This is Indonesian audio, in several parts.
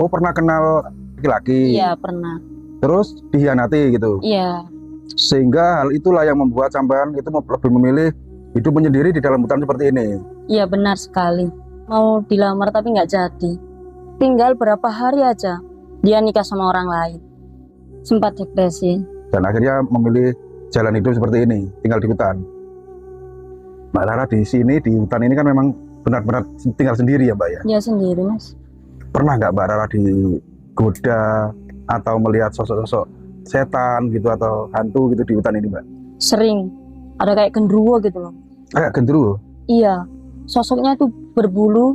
Oh, pernah kenal laki-laki? Iya, pernah. Terus dikhianati gitu? Iya. Sehingga hal itulah yang membuat sampean itu lebih memilih hidup menyendiri di dalam hutan seperti ini? Iya, benar sekali. Mau dilamar tapi nggak jadi. Tinggal berapa hari aja, dia nikah sama orang lain. Sempat depresi. Dan akhirnya memilih jalan hidup seperti ini, tinggal di hutan. Mbak Lara di sini, di hutan ini kan memang benar-benar tinggal sendiri ya Mbak ya? Dia sendiri, Mas. Pernah nggak Mbak Lara digoda atau melihat sosok-sosok setan gitu atau hantu gitu di hutan ini Mbak? Sering. Ada kayak genderuwo gitu loh. Kayak genderuwo? Iya. Sosoknya itu berbulu,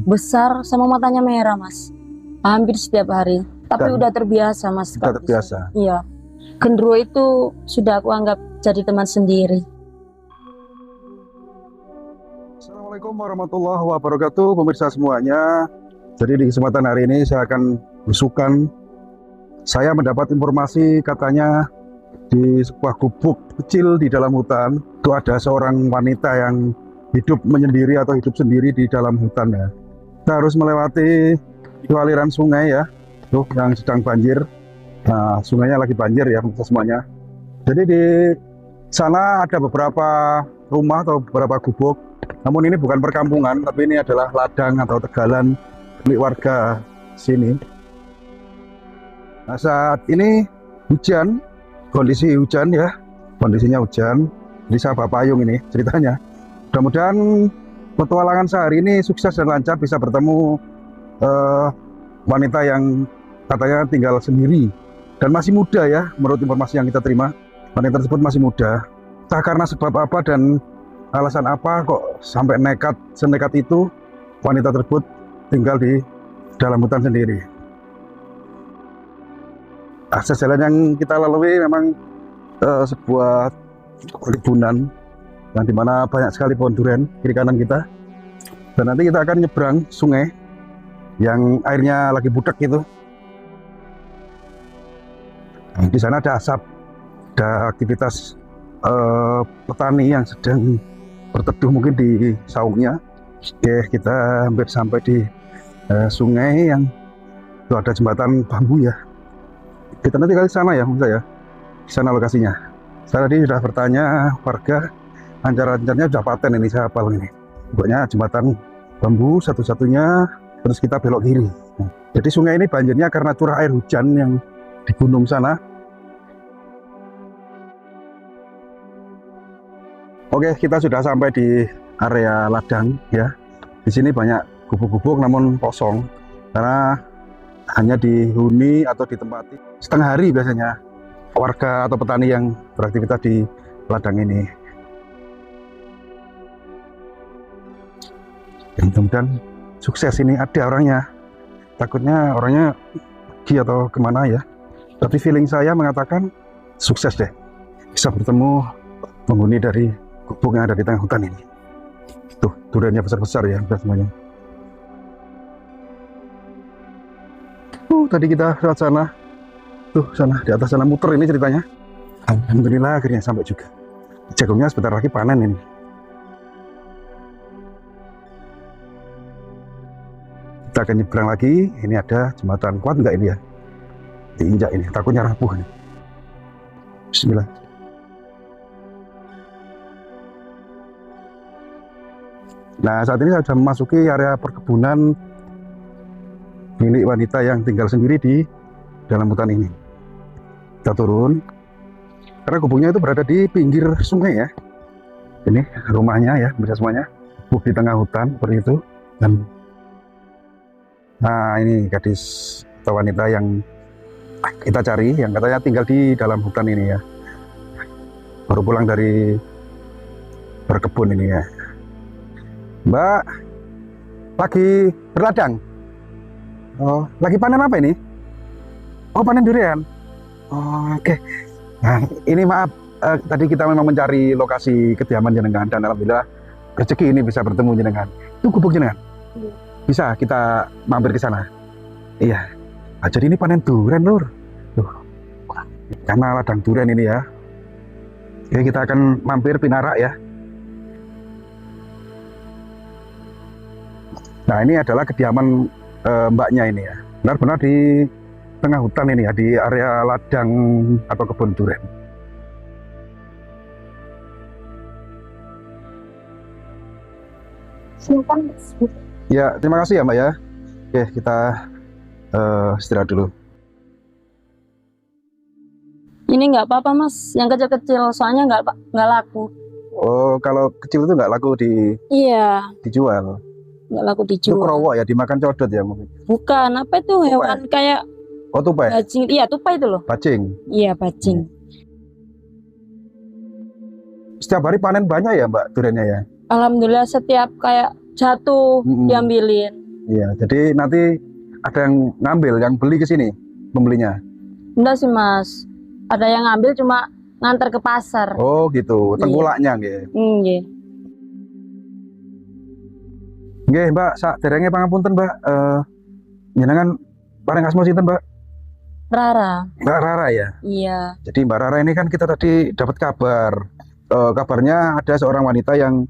besar, sama matanya merah, Mas. Hampir setiap hari. Tapi udah terbiasa, Mas. Sudah terbiasa? Iya. Genderuwo itu sudah aku anggap jadi teman sendiri. Assalamualaikum warahmatullahi wabarakatuh, pemirsa semuanya. Jadi di kesempatan hari ini saya akan besukan. Saya mendapat informasi katanya di sebuah gubuk kecil di dalam hutan itu ada seorang wanita yang hidup menyendiri atau hidup sendiri di dalam hutan ya. Kita harus melewati aliran sungai ya, tuh yang sedang banjir. Nah, sungainya lagi banjir ya pemirsa semuanya. Jadi di sana ada beberapa rumah atau beberapa gubuk. Namun ini bukan perkampungan, tapi ini adalah ladang atau tegalan milik warga sini. Nah, saat ini hujan, kondisi hujan ya, kondisinya hujan. Jadi saya bawa payung ini ceritanya. Mudah-mudahan petualangan sehari ini sukses dan lancar, bisa bertemu wanita yang katanya tinggal sendiri dan masih muda ya, menurut informasi yang kita terima. Wanita tersebut masih muda. Entah karena sebab apa dan alasan apa kok sampai senekat itu wanita tersebut tinggal di dalam hutan sendiri. Akses jalan yang kita lalui memang sebuah perkebunan yang dimana banyak sekali pohon durian kiri kanan kita. Dan nanti kita akan nyebrang sungai yang airnya lagi budak itu. Di sana ada asap, ada aktivitas petani yang sedang berteduh mungkin di saungnya. Oke, kita hampir sampai di sungai yang itu ada jembatan bambu ya. Kita nanti kali sana ya, ya. Di sana lokasinya. Saya tadi sudah bertanya warga, lancar-lancarnya sudah paten ini, saya hafal ini. Pokoknya jembatan bambu satu-satunya, terus kita belok kiri. Jadi sungai ini banjirnya karena curah air hujan yang di gunung sana. Oke, kita sudah sampai di area ladang ya. Di sini banyak gubuk-gubuk namun kosong karena hanya dihuni atau ditempati setengah hari biasanya warga atau petani yang beraktivitas di ladang ini. Mudah-mudahan sukses, ini ada orangnya. Takutnya orangnya pergi atau kemana ya. Tapi feeling saya mengatakan sukses deh. Bisa bertemu penghuni dari gubuk yang ada di tengah hutan ini. Tuh, duriannya besar-besar ya semuanya. Tadi kita lewat sana. Tuh, sana di atas sana muter ini ceritanya. Alhamdulillah akhirnya sampai juga. Jagungnya sebentar lagi panen ini. Kita akan nyebrang lagi. Ini ada jembatan, kuat nggak ini ya? Diinjak ini, takutnya rapuh nih. Bismillah. Nah, saat ini saya sudah memasuki area perkebunan milik wanita yang tinggal sendiri di dalam hutan ini. Kita turun, karena gubuknya itu berada di pinggir sungai ya. Ini rumahnya ya, bisa semuanya. Gubuk di tengah hutan, seperti itu. Dan nah, ini gadis atau wanita yang kita cari, yang katanya tinggal di dalam hutan ini ya. Baru pulang dari berkebun ini ya. Mbak, lagi berladang? Oh, lagi panen apa ini? Oh, panen durian. Oh, oke. Nah, ini maaf, tadi kita memang mencari lokasi kediaman jenengan dan alhamdulillah rezeki ini bisa bertemu jenengan. Itu gubuk jenengan? Bisa kita mampir ke sana? Iya. Nah, jadi ini panen durian, Lur. Tuh, karena ladang durian ini ya. Oke, kita akan mampir pinarak ya. Nah, ini adalah kediaman mbaknya ini ya. Benar-benar di tengah hutan ini ya, di area ladang atau kebun durian. Simpan. Ya, terima kasih ya Mbak ya. Oke, kita istirahat dulu. Ini nggak apa-apa mas, yang kecil-kecil soalnya nggak laku. Oh, kalau kecil itu nggak laku Iya, dijual. nggak laku Itu dijual. kerowok ya, dimakan codot ya mungkin. Bukan, apa itu hewan kayak Oh, tupai, bajing? Iya, tupai itu loh. bajing. Iya, bajing. Setiap hari panen banyak ya Mbak duriannya ya? Alhamdulillah setiap kayak jatuh diambilin. Iya, jadi nanti ada yang ngambil, yang beli ke sini, pembelinya. Enggak sih mas, ada yang ngambil cuma ngantar ke pasar. Oh gitu, tengkulaknya nggih. Nggih. Nggih Mbak, sak derenge pangapunten Mbak. Jenengan paling asma sinten Mbak? Rara. Mbak Rara ya. Iya. Jadi Mbak Rara ini kan kita tadi dapat kabar. Kabarnya ada seorang wanita yang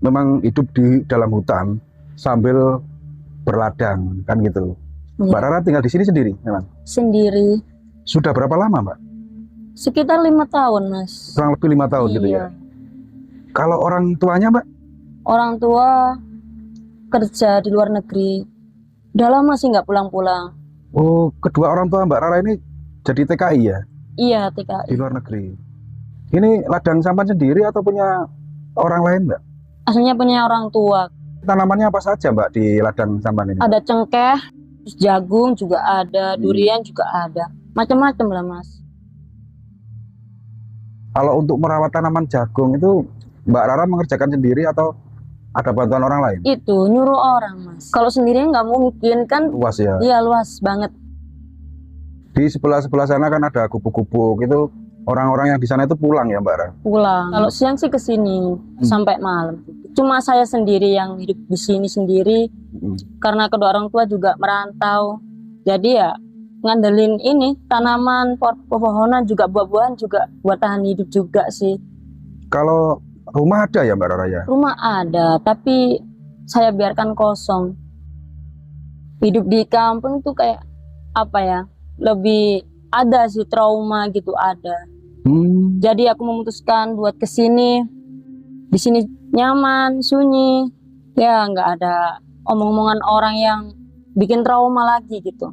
memang hidup di dalam hutan sambil berladang kan gitu. Iya. Mbak Rara tinggal di sini sendiri memang. Sendiri. Sudah berapa lama Mbak? Sekitar 5 tahun mas. Kurang lebih 5 tahun gitu ya. Kalau orang tuanya Mbak? Orang tua kerja di luar negeri. Udah lama sih nggak pulang-pulang. Oh, kedua orang tua Mbak Rara ini jadi TKI ya? Iya, TKI. Di luar negeri. Ini ladang sampan sendiri atau punya orang lain Mbak? Aslinya punya orang tua. Tanamannya apa saja Mbak di ladang sampan ini? Ada cengkeh, terus jagung juga ada, durian juga ada. Macam-macam lah mas. Kalau untuk merawat tanaman jagung itu Mbak Rara mengerjakan sendiri atau ada bantuan orang lain? Itu nyuruh orang mas. Kalau sendirian nggak mungkin kan. Luas ya? Iya luas banget. Di sebelah-sebelah sana kan ada gubuk-gubuk itu, orang-orang yang di sana itu pulang ya Mbak Rara? Pulang. Kalau siang sih ke sini sampai malam. Cuma saya sendiri yang hidup di sini sendiri karena kedua orang tua juga merantau. Jadi ya ngandelin ini tanaman, pepohonan juga buah-buahan juga buat tahan hidup juga sih. Kalau rumah ada ya Mbak Rara ya? Rumah ada, tapi saya biarkan kosong. Hidup di kampung itu kayak apa ya? Lebih ada sih trauma gitu ada. Jadi aku memutuskan buat kesini. Di sini nyaman, sunyi. Ya nggak ada omong-omongan orang yang bikin trauma lagi gitu.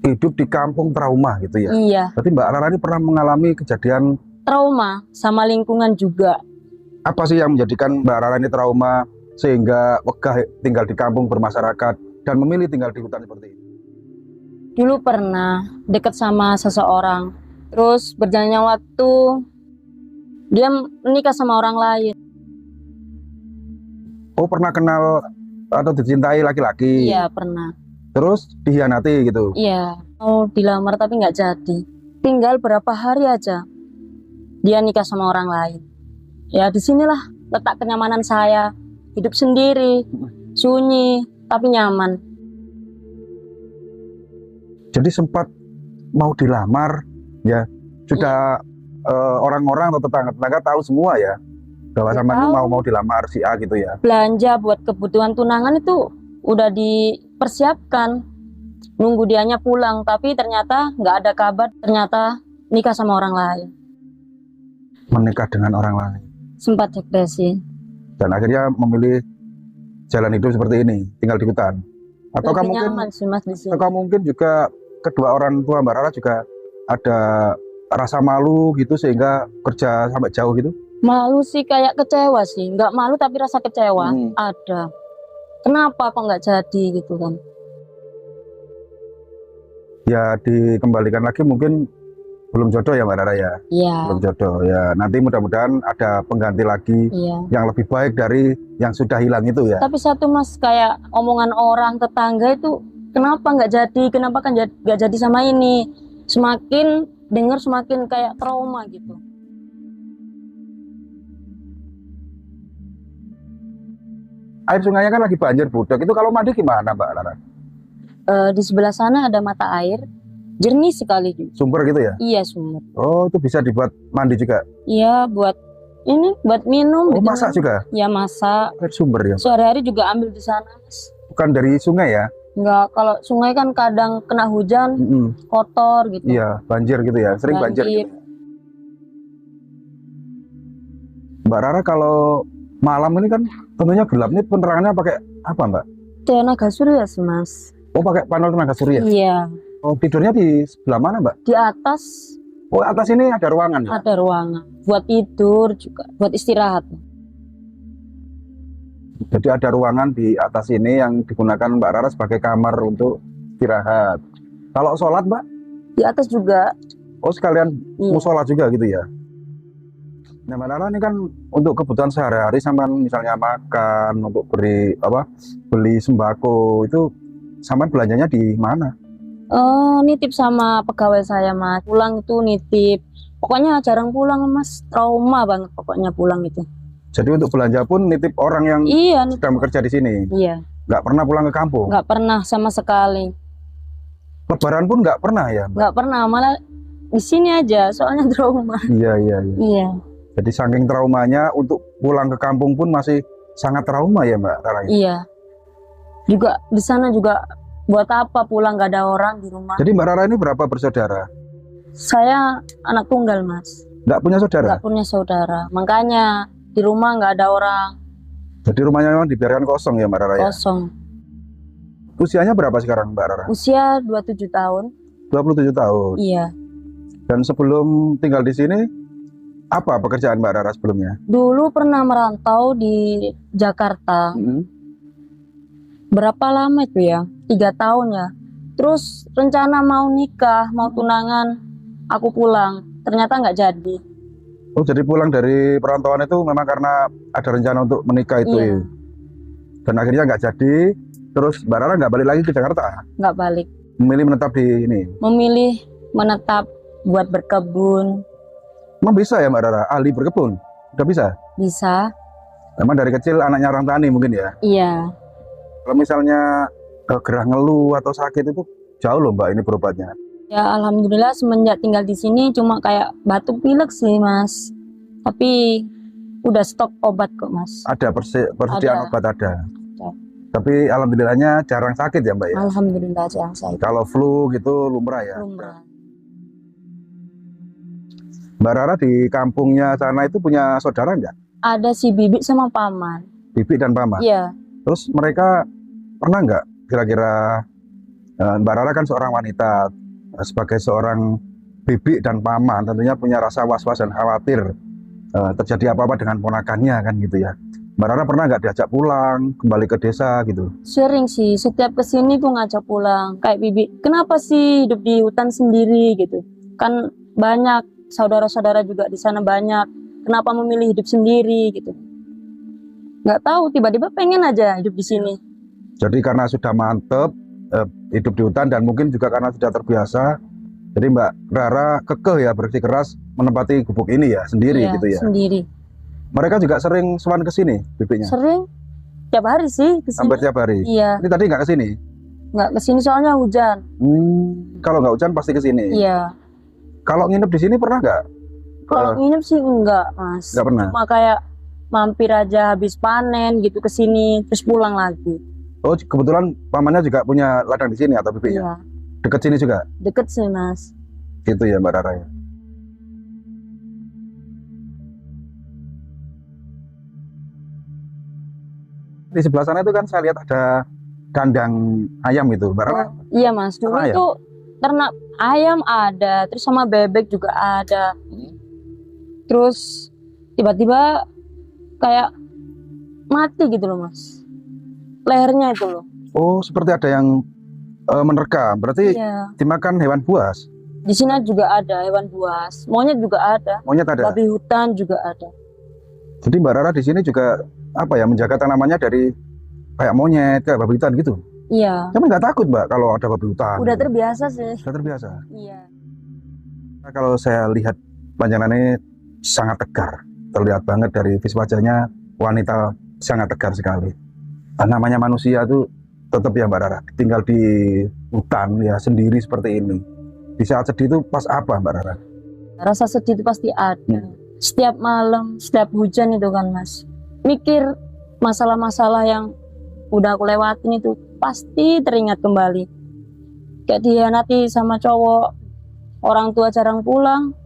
Hidup di kampung trauma gitu ya? Iya. Berarti Mbak Rara ini pernah mengalami kejadian trauma sama lingkungan juga. Apa sih yang menjadikan Mbak Rara ini trauma sehingga wegah tinggal di kampung bermasyarakat dan memilih tinggal di hutan seperti ini? Dulu pernah dekat sama seseorang, terus berjalannya waktu dia menikah sama orang lain. Oh, pernah kenal atau dicintai laki-laki? Iya pernah. Terus dihianati gitu? Iya, mau dilamar tapi nggak jadi. Tinggal berapa hari aja dia nikah sama orang lain. Ya disinilah letak kenyamanan saya. Hidup sendiri, sunyi tapi nyaman. Jadi sempat mau dilamar ya, sudah orang-orang atau tetangga-tetangga tahu semua ya bahwa sama ini mau dilamar si A gitu ya. Belanja buat kebutuhan tunangan itu udah dipersiapkan, nunggu dianya pulang, tapi ternyata nggak ada kabar, ternyata nikah sama orang lain. Menikah dengan orang lain. Sempat depresi. Dan akhirnya memilih jalan hidup seperti ini, tinggal di hutan. Ataukah mungkin, sih, Mas, di sini. Ataukah mungkin juga kedua orang tua Mbak Rara juga ada rasa malu gitu sehingga kerja sampai jauh gitu? Malu sih, kayak kecewa sih, nggak malu tapi rasa kecewa ada. Kenapa kok nggak jadi gitu kan? Ya dikembalikan lagi mungkin belum jodoh ya Mbak Rara ya? Iya. Belum jodoh ya. Nanti mudah-mudahan ada pengganti lagi yang lebih baik dari yang sudah hilang itu ya. Tapi satu Mas, kayak omongan orang tetangga itu kenapa nggak jadi? Kenapa kan nggak jadi sama ini? Semakin dengar semakin kayak trauma gitu. Air sungainya kan lagi banjir budek, itu kalau mandi gimana Mbak Rara? Di sebelah sana ada mata air, jernih sekali juga. Sumber gitu ya? Iya sumber. Oh itu bisa dibuat mandi juga? Iya buat ini, buat minum. Oh masak juga? Ya masak. Air sumber ya? Sehari-hari juga ambil di sana Mas. Bukan dari sungai ya? Enggak, kalau sungai kan kadang kena hujan kotor gitu. Iya, banjir gitu ya, sering banjir gitu. Mbak Rara kalau malam ini kan tentunya gelap, ini penerangannya pakai apa Mbak? Tenaga surya sih Mas. Oh, pakai panel tenaga surya? Iya. Oh, tidurnya di sebelah mana Mbak? Di atas. Oh, atas ini ada ruangan ya? Ada ruangan buat tidur juga, buat istirahat. Jadi ada ruangan di atas ini yang digunakan Mbak Rara sebagai kamar untuk istirahat. Kalau sholat Mbak? Di atas juga. Oh, sekalian musola juga gitu ya? Nah, Mbak Rara ini kan untuk kebutuhan sehari-hari sampai misalnya makan, untuk beli sembako, itu sampai belanjanya di mana? Nitip sama pegawai saya Mas. Pulang itu nitip. Pokoknya jarang pulang Mas. Trauma banget pokoknya pulang itu. Jadi untuk belanja pun nitip orang yang sedang bekerja di sini? Iya. Nggak pernah pulang ke kampung? Nggak pernah sama sekali. Lebaran pun nggak pernah ya Mbak? Nggak pernah, malah di sini aja, soalnya trauma. Iya. Jadi saking traumanya untuk pulang ke kampung pun masih sangat trauma ya Mbak Rara? Iya. Juga di sana juga buat apa pulang nggak ada orang di rumah. Jadi Mbak Rara ini berapa bersaudara? Saya anak tunggal Mas. Nggak punya saudara? Nggak punya saudara, makanya di rumah nggak ada orang. Jadi rumahnya memang dibiarkan kosong ya Mbak Rara ya? Kosong. Usianya berapa sekarang Mbak Rara? Usia 27 tahun. 27 tahun? Iya. Dan sebelum tinggal di sini, apa pekerjaan Mbak Rara sebelumnya? Dulu pernah merantau di Jakarta. Berapa lama itu ya? 3 tahun ya. Terus rencana mau nikah, mau tunangan, aku pulang. Ternyata nggak jadi. Oh, jadi pulang dari perantauan itu memang karena ada rencana untuk menikah itu ya? Dan akhirnya nggak jadi. Terus Mbak Rara nggak balik lagi ke Jakarta? Nggak balik. Memilih menetap di ini? Memilih menetap buat berkebun. Emang bisa ya Mbak Rara? Ahli berkebun? Udah bisa? Bisa. Memang dari kecil anaknya orang tani mungkin ya? Iya. Kalau misalnya gerah ngeluh atau sakit itu jauh loh Mbak ini berobatnya? Ya alhamdulillah semenjak tinggal di sini cuma kayak batuk pilek sih Mas. Tapi udah stok obat kok Mas. Ada persediaan obat ada. Ya. Tapi alhamdulillahnya jarang sakit ya Mbak ya? Alhamdulillah jarang sakit. Kalau flu gitu lumrah ya? Lumrah. Mbak Rara di kampungnya sana itu punya saudara nggak? Ada si bibi sama paman. Bibi dan paman? Iya. Terus mereka pernah nggak kira-kira, Mbak Rara kan seorang wanita, sebagai seorang bibi dan paman tentunya punya rasa was-was dan khawatir terjadi apa-apa dengan ponakannya kan gitu ya. Mbak Rara pernah nggak diajak pulang kembali ke desa gitu? Sering sih, setiap kesini tuh ngajak pulang. Kayak bibi, kenapa sih hidup di hutan sendiri gitu? Kan banyak saudara-saudara juga di sana banyak. Kenapa memilih hidup sendiri gitu? Nggak tahu, tiba-tiba pengen aja hidup di sini. Jadi karena sudah mantep hidup di hutan dan mungkin juga karena sudah terbiasa, jadi Mbak Rara kekeh ya, bersikeras menempati gubuk ini ya sendiri gitu ya? Sendiri. Mereka juga sering sowan ke sini bibinya? Sering, tiap hari sih ke sini. Hampir tiap hari? Iya. Ini tadi nggak ke sini? Nggak ke sini soalnya hujan. Kalau nggak hujan pasti ke sini? Iya. Kalau nginep di sini pernah nggak? Kalau nginep sih enggak Mas. Nggak pernah? Cuma kayak mampir aja habis panen gitu ke sini terus pulang lagi. Oh, kebetulan pamannya juga punya ladang di sini atau bibinya? Iya. Dekat sini juga? Deket sih Mas. Gitu ya Mbak Rara ya. Di sebelah sana itu kan saya lihat ada kandang ayam gitu, Mbak Rara. Iya Mas, dulu itu ternak ayam ada, terus sama bebek juga ada. Terus tiba-tiba kayak mati gitu loh Mas, lehernya itu loh. Oh, seperti ada yang menerkam, berarti dimakan hewan buas? Di sini juga ada hewan buas, monyet juga ada. Monyet ada? Babi hutan juga ada. Jadi Mbak Rara di sini juga apa ya, menjaga tanamannya dari kayak monyet, kayak babi hutan gitu? Iya. Kamu nggak takut Mbak kalau ada babi hutan? Udah gitu? terbiasa sih. Sudah terbiasa? Iya. Nah, kalau saya lihat panjenengan ini sangat tegar, terlihat banget dari vis wajahnya, wanita sangat tegar sekali. Namanya manusia tuh tetap ya Mbak Rara, tinggal di hutan ya sendiri seperti ini. Di saat sedih itu pas apa Mbak Rara? Rasa sedih itu pasti ada. Setiap malam, setiap hujan itu kan Mas, mikir masalah-masalah yang udah aku lewatin itu pasti teringat kembali. Kayak dihianati sama cowok, orang tua jarang pulang,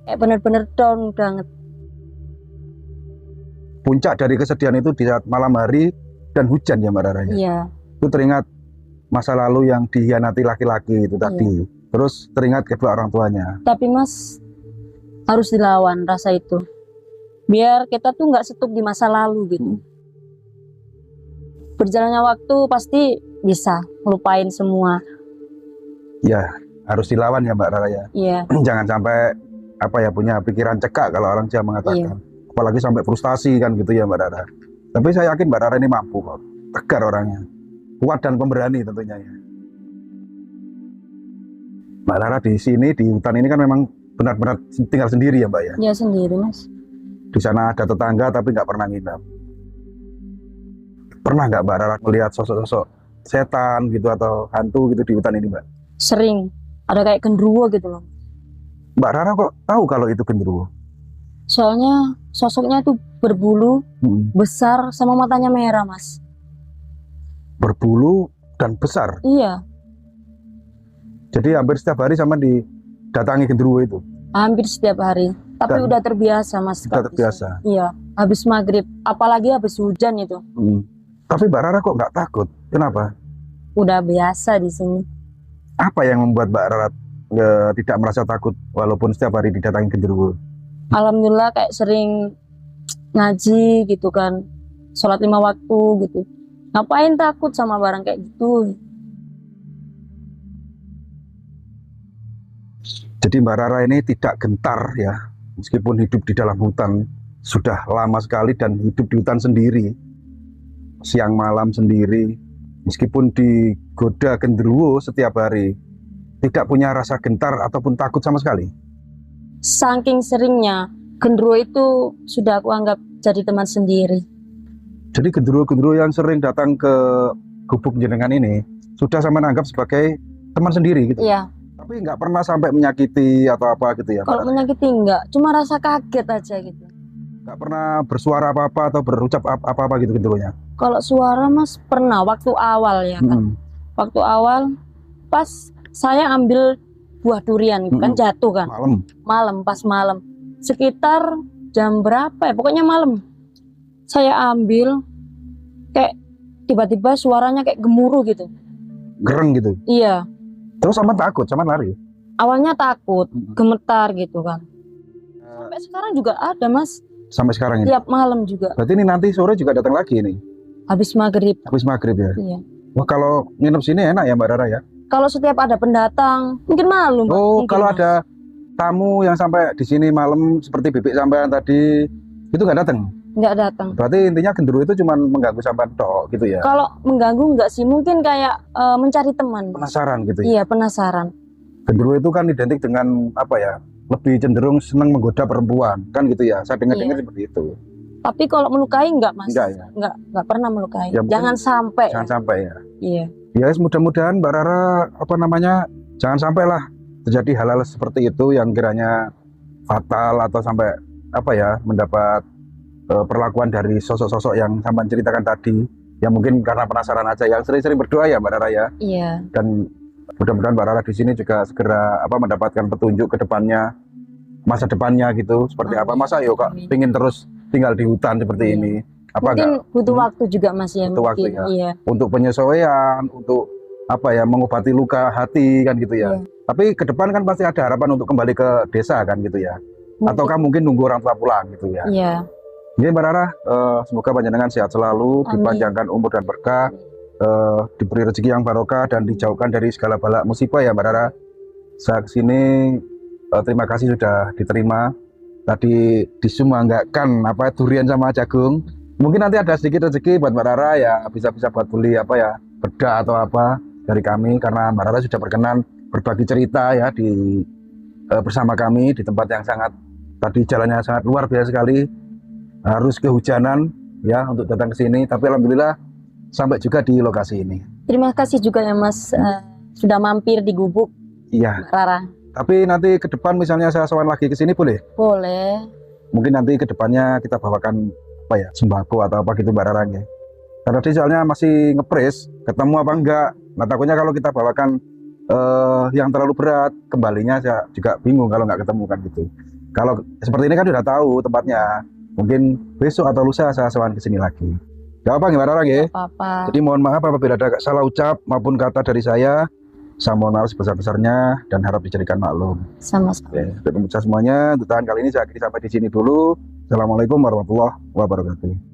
kayak bener-bener down banget. Puncak dari kesedihan itu di saat malam hari dan hujan ya Mbak Rara ya? Iya, Itu teringat masa lalu yang dihianati laki-laki itu tadi. Terus teringat kedua orang tuanya. tapi Mas harus dilawan rasa itu. Biar kita tuh nggak stuck di masa lalu gitu. Berjalannya waktu pasti bisa ngelupain semua. Ya, harus dilawan ya Mbak Rara ya. Iya, Jangan sampai punya pikiran cekak kalau orang Jawa mengatakan. Apalagi sampai frustasi kan gitu ya Mbak Rara. Tapi saya yakin Mbak Rara ini mampu kok. Tegar orangnya. Kuat dan pemberani tentunya ya. Mbak Rara di sini di hutan ini kan memang benar-benar tinggal sendiri ya Mbak ya. ya sendiri Mas. Di sana ada tetangga tapi nggak pernah nginap. Pernah nggak Mbak Rara melihat sosok-sosok setan gitu atau hantu gitu di hutan ini Mbak? Sering ada kayak genderuwo gitu loh. Mbak Rara kok tahu kalau itu genderuwo? Soalnya sosoknya itu berbulu, besar, sama matanya merah Mas. Berbulu dan besar. Iya, Jadi hampir setiap hari sama didatangi genderuwo itu. hampir setiap hari. Tapi Dan udah terbiasa Mas. Sudah terbiasa. Iya, habis maghrib, apalagi habis hujan itu. Tapi Mbak Rara kok nggak takut? Kenapa? Udah biasa di sini. Apa yang membuat Mbak Rara tidak merasa takut walaupun setiap hari didatangi genderuwo? Alhamdulillah kayak sering ngaji gitu kan, sholat 5 waktu gitu. Ngapain takut sama barang kayak gitu? Jadi Mbak Rara ini tidak gentar ya, meskipun hidup di dalam hutan sudah lama sekali dan hidup di hutan sendiri, siang malam sendiri, meskipun digoda genderuwo setiap hari, tidak punya rasa gentar ataupun takut sama sekali. Saking seringnya, genderuwo itu sudah aku anggap jadi teman sendiri. Jadi genderuwo-genderuwo yang sering datang ke gubuk jenengan ini sudah sama anggap sebagai teman sendiri gitu. Iya, Tapi nggak pernah sampai menyakiti atau apa gitu ya. kalau menyakiti enggak, cuma rasa kaget aja gitu. Nggak pernah bersuara apa-apa atau berucap apa-apa gitu genderuwonya. Kalau suara Mas pernah waktu awal ya kan. Waktu awal pas saya ambil buah durian gitu kan, jatuh kan. Malam. Pas malam. Sekitar jam berapa ya? Pokoknya malam. Saya ambil kayak tiba-tiba suaranya kayak gemuruh gitu. Gereng gitu. Iya. Terus sama takut, sama lari. Awalnya takut, gemetar gitu kan. Sampai sekarang juga ada Mas. Sampai sekarang ini. Tiap malam juga. Berarti ini nanti sore juga datang lagi ini. Habis maghrib. Habis maghrib ya. Iya. Wah, kalau nginep sini enak ya Mbak Rara ya. Kalau setiap ada pendatang, mungkin malu. Mbak. Oh, Mungkin, kalau Mas. ada tamu yang sampai di sini malam seperti bibik sampean tadi, itu nggak datang. Nggak datang. Berarti intinya genderuwo itu cuma mengganggu sampean tok gitu ya. Kalau mengganggu nggak sih, mungkin kayak mencari teman. Penasaran gitu ya. Iya, penasaran. Genderuwo itu kan identik dengan apa ya? Lebih cenderung senang menggoda perempuan, kan gitu ya. Saya dengar-dengar seperti itu. Tapi kalau melukai nggak Mas? Enggak ya. Nggak pernah melukai. Ya, mungkin Jangan sampai. Jangan sampai ya. Iya. Ya, mudah-mudahan Mbak Rara jangan sampailah terjadi hal-hal seperti itu yang kiranya fatal atau sampai mendapat perlakuan dari sosok-sosok yang sampean ceritakan tadi. Ya mungkin karena penasaran aja, yang sering-sering berdoa ya Mbak Rara ya. Iya. Dan mudah-mudahan Mbak Rara di sini juga segera mendapatkan petunjuk ke depannya, masa depannya gitu seperti apa. Masa kok pingin terus tinggal di hutan seperti ini? Mungkin butuh waktu juga Mas ya. Butuh waktu ya. Iya. Untuk penyesuaian, untuk mengobati luka hati kan gitu ya. Iya. Tapi ke depan kan pasti ada harapan untuk kembali ke desa kan gitu ya. Ataukah mungkin nunggu orang tua pulang gitu ya. Iya. Jadi Mbak Rara, semoga panjenengan sehat selalu, Amin. dipanjangkan umur dan berkah, diberi rezeki yang barokah dan dijauhkan dari segala bala musibah ya Mbak Rara. Saya kesini terima kasih sudah diterima. Tadi disumanggakan durian sama jagung. Mungkin nanti ada sedikit rezeki buat Mbak Rara ya, bisa buat beli bedah atau apa dari kami, karena Mbak Rara sudah berkenan berbagi cerita ya bersama kami di tempat yang tadi jalannya sangat luar biasa sekali, harus kehujanan ya untuk datang ke sini, tapi alhamdulillah sampai juga di lokasi ini. Terima kasih juga ya Mas sudah mampir di gubuk. Iya. Rara. Tapi nanti ke depan misalnya saya sowan lagi ke sini boleh? Boleh. Mungkin nanti ke depannya kita bawakan sembako atau apa gitu Mbak Rara ya. Karena dia soalnya masih ngepres, ketemu apa enggak. Nah takutnya kalau kita bawakan yang terlalu berat, kembalinya saya juga bingung kalau nggak ketemu kan gitu. Kalau seperti ini kan udah tahu tempatnya, mungkin besok atau lusa saya sewan ke sini lagi. Gak apa gimana orang ya? Gak apa-apa. Jadi mohon maaf apabila ada salah ucap maupun kata dari saya. Saya mohon maaf sebesar-besarnya dan harap dijadikan maklum. Sama-sama. Oke, untuk pemirsa semuanya, untuk tahun kali ini saya akhiri sampai di sini dulu. Assalamualaikum warahmatullahi wabarakatuh.